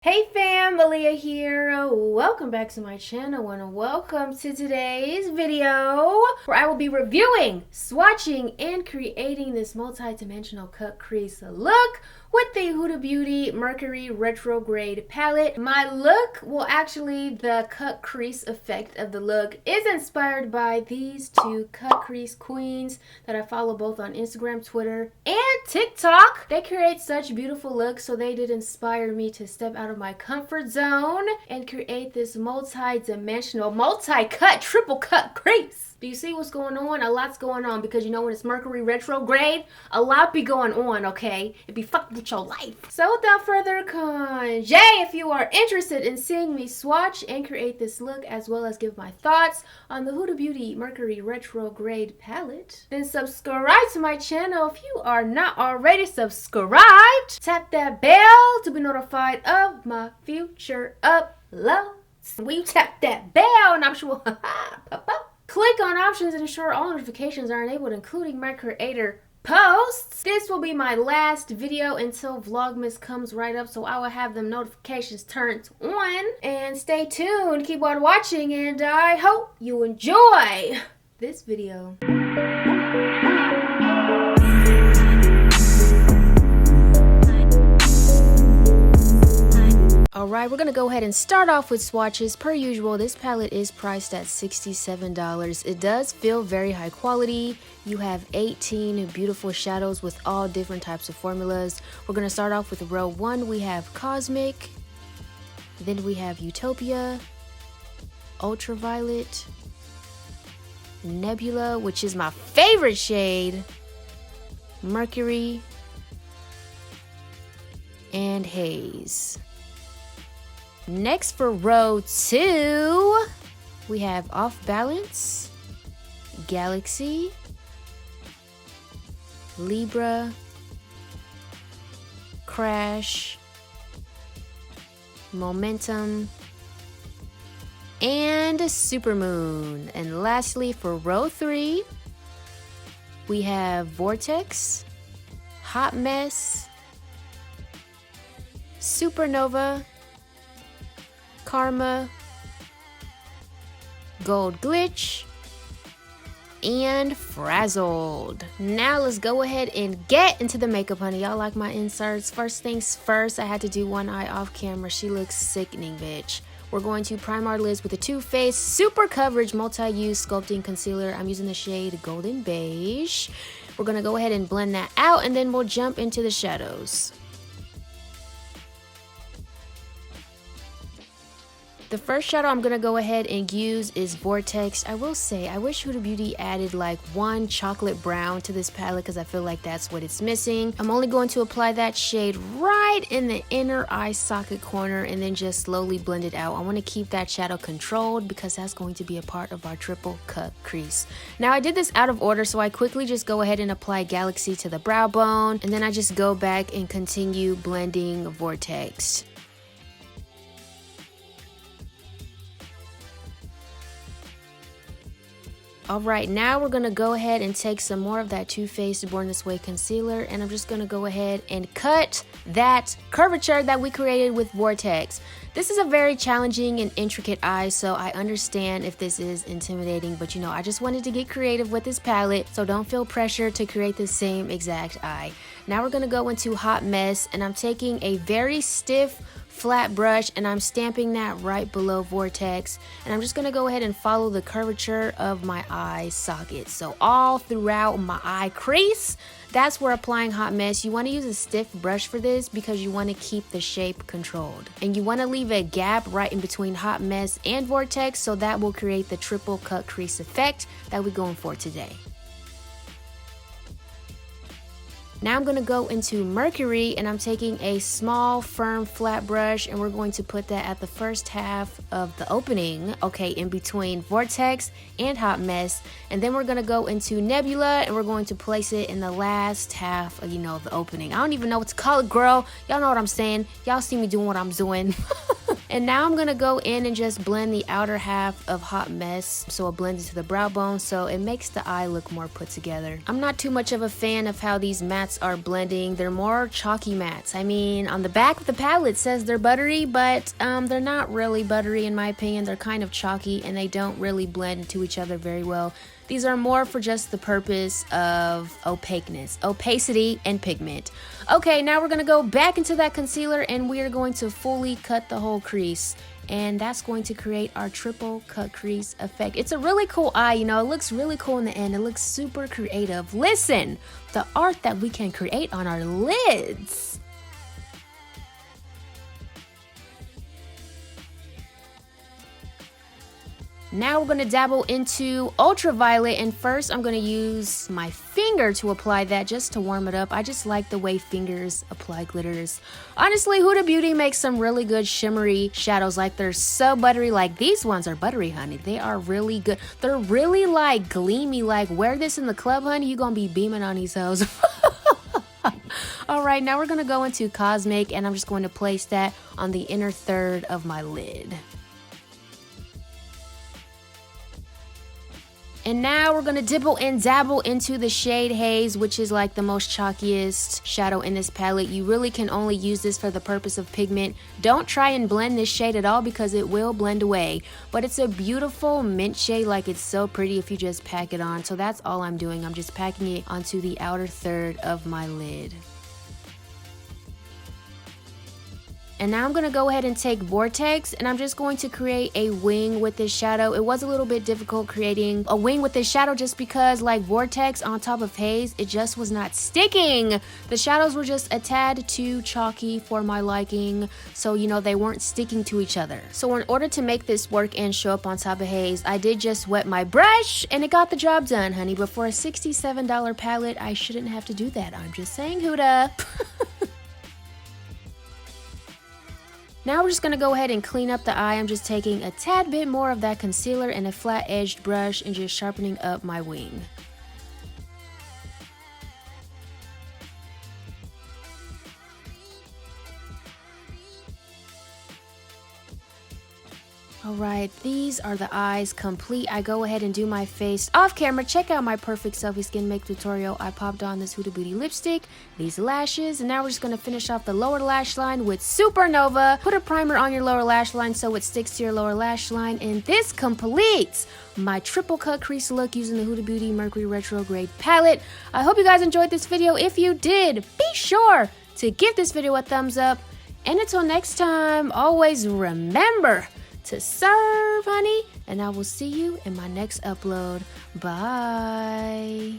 Hey fam, Ahliyah here. Welcome back to my channel and welcome to today's video where I will be reviewing, swatching, and creating this multi-dimensional cut crease look with the Huda Beauty Mercury Retrograde palette. My look, the cut crease effect of the look is inspired by these two cut crease queens that I follow both on Instagram, Twitter, and TikTok. They create such beautiful looks, so they did inspire me to step out of my comfort zone and create this multi-dimensional, multi-cut, triple cut crease. Do you see what's going on? A lot's going on because you know when it's Mercury retrograde, a lot be going on, okay? It be fucked with your life. So without further ado, if you are interested in seeing me swatch and create this look as well as give my thoughts on the Huda Beauty Mercury Retrograde palette, then subscribe to my channel if you are not already subscribed. Tap that bell to be notified of my future uploads. When you tap that bell, and I'm sure pop up. Click on options and ensure all notifications are enabled, including my creator posts. This will be my last video until Vlogmas comes right up, so I will have them notifications turned on. And stay tuned, keep on watching, and I hope you enjoy this video. Alright, we're going to go ahead and start off with swatches. Per usual, this palette is priced at $67. It does feel very high quality. You have 18 beautiful shadows with all different types of formulas. We're going to start off with row 1. We have Cosmic, then we have Utopia, Ultraviolet, Nebula, which is my favorite shade, Mercury, and Haze. Next for row 2, we have Off Balance, Galaxy, Libra, Crash, Momentum, and Supermoon. And lastly for row 3, we have Vortex, Hot Mess, Supernova, Karma, Gold Glitch, and Frazzled. Now let's go ahead and get into the makeup, honey. Y'all like my inserts? First things first, I had to do one eye off camera. She looks sickening, bitch. We're going to prime our lids with a Too Faced Super Coverage Multi-Use Sculpting Concealer. I'm using the shade Golden Beige. We're gonna go ahead and blend that out, and then we'll jump into the shadows. The first shadow I'm going to go ahead and use is Vortex. I will say, I wish Huda Beauty added like one chocolate brown to this palette because I feel like that's what it's missing. I'm only going to apply that shade right in the inner eye socket corner and then just slowly blend it out. I want to keep that shadow controlled because that's going to be a part of our triple cut crease. Now I did this out of order, so I quickly just go ahead and apply Galaxy to the brow bone, and then I just go back and continue blending Vortex. Alright, now we're going to go ahead and take some more of that Too Faced Born This Way concealer, and I'm just going to go ahead and cut that curvature that we created with Vortex. This is a very challenging and intricate eye, so I understand if this is intimidating, but you know, I just wanted to get creative with this palette, so don't feel pressure to create the same exact eye. Now we're going to go into Hot Mess, and I'm taking a very stiff flat brush and I'm stamping that right below Vortex, and I'm just going to go ahead and follow the curvature of my eye socket. So all throughout my eye crease, that's where applying Hot Mess. You want to use a stiff brush for this because you want to keep the shape controlled, and you want to leave a gap right in between Hot Mess and Vortex, so that will create the triple cut crease effect that we're going for today. Now I'm going to go into Mercury, and I'm taking a small firm flat brush, and we're going to put that at the first half of the opening, okay, in between Vortex and Hot Mess. And then we're going to go into Nebula, and we're going to place it in the last half of, you know, the opening. I don't even know what to call it, girl. Y'all know what I'm saying. Y'all see me doing what I'm doing. And now I'm gonna go in and just blend the outer half of Hot Mess so it blends into the brow bone, so it makes the eye look more put together. I'm not too much of a fan of how these mattes are blending. They're more chalky mattes. I mean, on the back of the palette it says they're buttery, but they're not really buttery in my opinion. They're kind of chalky and they don't really blend into each other very well. These are more for just the purpose of opaqueness, opacity, and pigment. Okay, now we're gonna go back into that concealer and we are going to fully cut the whole crease. And that's going to create our triple cut crease effect. It's a really cool eye, you know, it looks really cool in the end. It looks super creative. Listen, the art that we can create on our lids. Now we're going to dabble into Ultraviolet, and first I'm going to use my finger to apply that just to warm it up. I just like the way fingers apply glitters. Honestly, Huda Beauty makes some really good shimmery shadows. Like, they're so buttery. Like, these ones are buttery, honey. They are really good. They're really like gleamy. Like, wear this in the club, honey, you're going to be beaming on these hoes. Alright, now we're going to go into Cosmic, and I'm just going to place that on the inner third of my lid. And now we're gonna dibble and dabble into the shade Haze, which is like the most chalkiest shadow in this palette. You really can only use this for the purpose of pigment. Don't try and blend this shade at all because it will blend away. But it's a beautiful mint shade, like it's so pretty if you just pack it on. So that's all I'm doing. I'm just packing it onto the outer third of my lid. And now I'm going to go ahead and take Vortex, and I'm just going to create a wing with this shadow. It was a little bit difficult creating a wing with this shadow just because, like Vortex on top of Haze, it just was not sticking. The shadows were just a tad too chalky for my liking, so you know, they weren't sticking to each other. So in order to make this work and show up on top of Haze, I did just wet my brush and it got the job done, honey. But for a $67 palette, I shouldn't have to do that. I'm just saying, Huda. Now we're just going to go ahead and clean up the eye. I'm just taking a tad bit more of that concealer and a flat-edged brush and just sharpening up my wing. Alright, these are the eyes complete. I go ahead and do my face off camera. Check out my perfect selfie skin make tutorial. I popped on this Huda Beauty lipstick, these lashes, and now we're just going to finish off the lower lash line with Supernova. Put a primer on your lower lash line so it sticks to your lower lash line, and this completes my triple cut crease look using the Huda Beauty Mercury Retrograde palette. I hope you guys enjoyed this video. If you did, be sure to give this video a thumbs up, and until next time, always remember to serve, honey, and I will see you in my next upload. Bye.